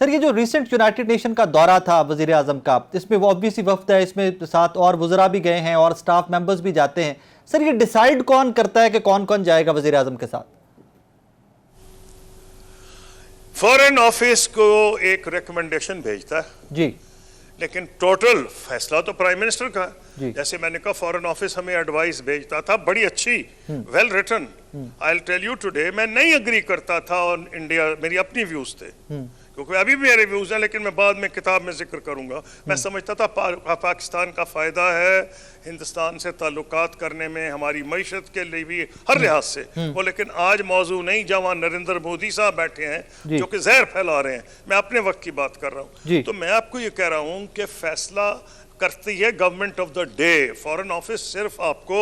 Sir ये जो recent United nation का दौरा था वजीर आजम का, इसमें वो ऑब्वियसली वफ्द है, इसमें साथ और वज़रा भी गए हैं और स्टाफ मेंबर्स भी जाते हैं। सर ये डिसाइड कौन करता है कि कौन कौन जाएगा वजीर आजम के साथ? फॉरेन ऑफिस को एक रिकमेंडेशन भेजता है जी, लेकिन टोटल फैसला तो प्राइम मिनिस्टर का है। जैसे मैंने कहा फॉरेन ऑफिस हमें एडवाइस भेजता था, बड़ी अच्छी, well written. I will tell you today, मैं नहीं एग्री करता था और इंडिया, मेरी अपनी व्यूज थे, क्योंकि अभी भी मेरे व्यूज हैं, लेकिन मैं बाद में किताब में जिक्र करूंगा। मैं समझता था पाकिस्तान का फायदा है हिंदुस्तान से ताल्लुकात करने में, हमारी मईशत के लिए भी हर लिहाज से वो। लेकिन आज मौजू नहीं, जहाँ नरेंद्र मोदी साहब बैठे हैं जो कि जहर फैला रहे हैं। मैं अपने वक्त की बात कर रहा हूँ, तो मैं आपको ये कह रहा हूँ कि फैसला करती है government of the day. Foreign office सिर्फ आपको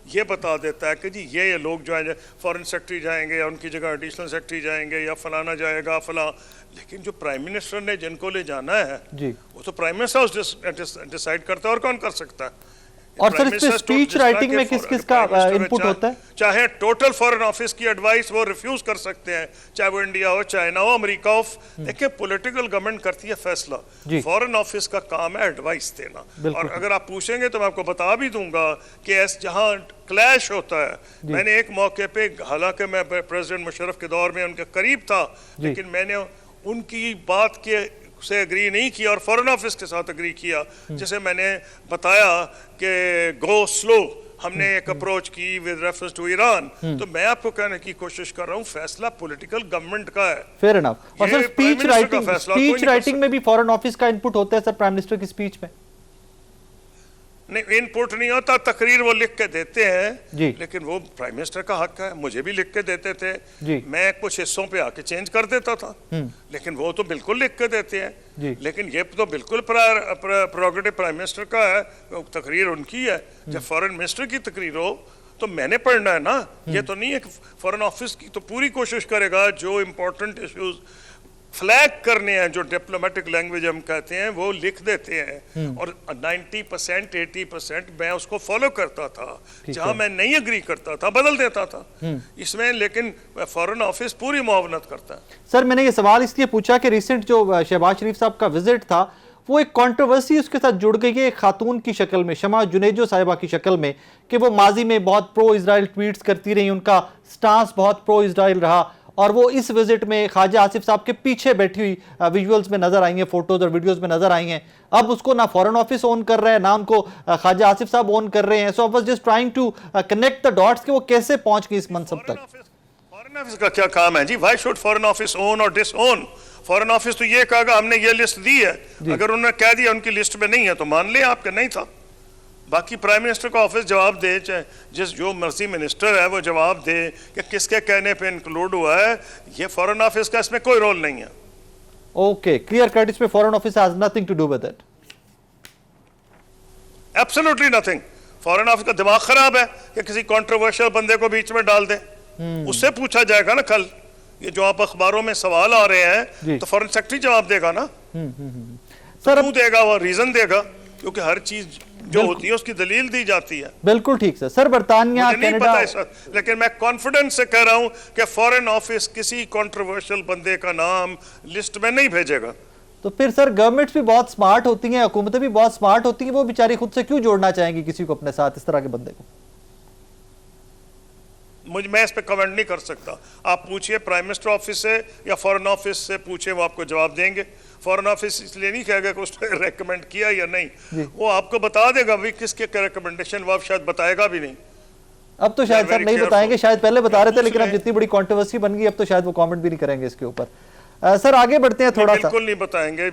ये बता देता है कि जी ये लोग जो है फॉरेन सेक्रेटरी जाएंगे या उनकी जगह एडिशनल सेक्रेटरी जाएंगे या फलाना जाएगा फला, लेकिन जो प्राइम मिनिस्टर ने जिनको ले जाना है वो तो प्राइम मिनिस्टर डिसाइड करता है, और कौन कर सकता है। और सर इसमें स्पीच राइटिंग में किस किस का इनपुट होता है? चाहे टोटल फॉरेन ऑफिस की एडवाइस वो रिफ्यूज कर सकते हैं, चाहे वो इंडिया हो, चाइना हो, अमेरिका हो। देखिए पॉलिटिकल गवर्नमेंट करती है फैसला, फॉरेन ऑफिस का काम है एडवाइस देना। और अगर आप पूछेंगे तो मैं आपको बता भी दूंगा कि जहां क्लैश होता है, मैंने एक मौके पे, हालांकि मैं प्रेसिडेंट मुशर्रफ के दौर में उनके करीब था, लेकिन मैंने उनकी बात के से एग्री नहीं किया और फॉरेन ऑफिस के साथ एग्री किया। जैसे मैंने बताया कि गो स्लो हमने एक अप्रोच की विद रेफरेंस टू ईरान, तो मैं आपको कहने की कोशिश कर रहा हूं फैसला पॉलिटिकल गवर्नमेंट का है। Fair enough. और सर स्पीच राइटिंग में भी फॉरेन ऑफिस का इनपुट होता है सर प्राइम मिनिस्टर की स्पीच में? नहीं, इनपुट नहीं होता, तकरीर वो लिख के देते हैं, लेकिन वो प्राइम मिनिस्टर का हक है। मुझे भी लिख के देते थे, मैं कुछ हिस्सों पे आके चेंज कर देता था, लेकिन वो तो बिल्कुल लिख के देते हैं। लेकिन ये तो बिल्कुल प्रेरोगेटिव प्राइम मिनिस्टर का है, तकरीर उनकी है। जब फॉरेन मिनिस्टर की तकरीर हो तो मैंने पढ़ना है ना। ये तो नहीं है कि फॉरेन ऑफिस की तो पूरी कोशिश करेगा जो इम्पोर्टेंट इश्यूज फ्लैग करने हैं, जो डिप्लोमेटिक लैंग्वेज हम कहते हैं, वो लिख देते हैं। और 90% 80% मैं उसको फॉलो करता था, जहां मैं नहीं एग्री करता था बदल देता था इसमें, लेकिन फॉरेन ऑफिस पूरी मुआवनत करता है। सर मैंने ये सवाल इसलिए पूछा कि रिसेंट जो शहबाज शरीफ साहब का विजिट था, वो एक कंट्रोवर्सी उसके साथ जुड़ गई है खातून की शक्ल में, शमा जुनेजो साहिबा की शक्ल में, कि वो माजी में बहुत प्रो इजराइल ट्वीट्स करती रही, उनका स्टांस बहुत प्रो इजराइल रहा, और वो इस विजिट में ख्वाजा आसिफ साहब के पीछे बैठी हुई विजुअल्स में नजर आई हैं, फोटोज और वीडियोस में नजर आई हैं। अब उसको ना फॉरेन ऑफिस ओन कर रहा है, ना उनको ख्वाजा आसिफ साहब ओन कर रहे हैं। So I was just trying to connect the dots कि वो कैसे पहुंच गई इस मनसब तक। फॉरेन ऑफिस का क्या काम है जी? Why should foreign office own और डिसओन? फॉरेन ऑफिस तो ये कहा हमने ये लिस्ट दी है, अगर उन्होंने कह दिया उनकी लिस्ट में नहीं है तो मान ले आपके नहीं था। बाकी प्राइम मिनिस्टर का ऑफिस जवाब दे, जिस जो मर्जी मिनिस्टर है वो जवाब दे कि किसके कहने पे इंक्लूड हुआ है। ये फॉरेन ऑफिस का इसमें कोई रोल नहीं है। ओके, क्लियर कट, इसमें foreign office has nothing to do with it, absolutely nothing. Foreign office का दिमाग खराब है कि किसी कंट्रोवर्शियल बंदे को बीच में डाल दे। उससे पूछा जाएगा ना कल, ये जो आप अखबारों में सवाल आ रहे हैं, तो फॉरेन सेक्रेटरी जवाब देगा ना। सर क्यों देगा? वो रीजन देगा, क्योंकि हर चीज जो होती है उसकी दलील दी जाती है। बिल्कुल ठीक सर। सर बरतानिया, कनाडा, लेकिन मैं कॉन्फिडेंस से कह रहा हूं कि फॉरेन ऑफिस किसी कंट्रोवर्शियल बंदे का नाम लिस्ट में नहीं भेजेगा। तो फिर सर गवर्नमेंट्स भी बहुत स्मार्ट होती हैं, हुकूमतें भी बहुत स्मार्ट होती हैं, वो बेचारी खुद से क्यों जोड़ना चाहेंगी किसी को अपने साथ, इस तरह के बंदे को? मैं इस पे कमेंट नहीं कर सकता। आप पूछिए प्राइम मिनिस्टर ऑफिस से या फॉरेन ऑफिस से पूछे, वो आपको जवाब देंगे। फॉरेन ऑफिस इसलिए नहीं कहेगा कि उसने रेकमेंड किया या नहीं, वो आपको बता देगा भी किसके रिकमेंडेशन, वो आप शायद बताएगा भी नहीं। अब तो शायद सर नहीं बताएंगे, शायद पहले बता रहे थे, लेकिन अब जितनी बड़ी कंट्रोवर्सी बन गई अब तो शायद वो कमेंट भी नहीं करेंगे इसके ऊपर। सर आगे बढ़ते हैं थोड़ा सा। बिल्कुल नहीं बताएंगे।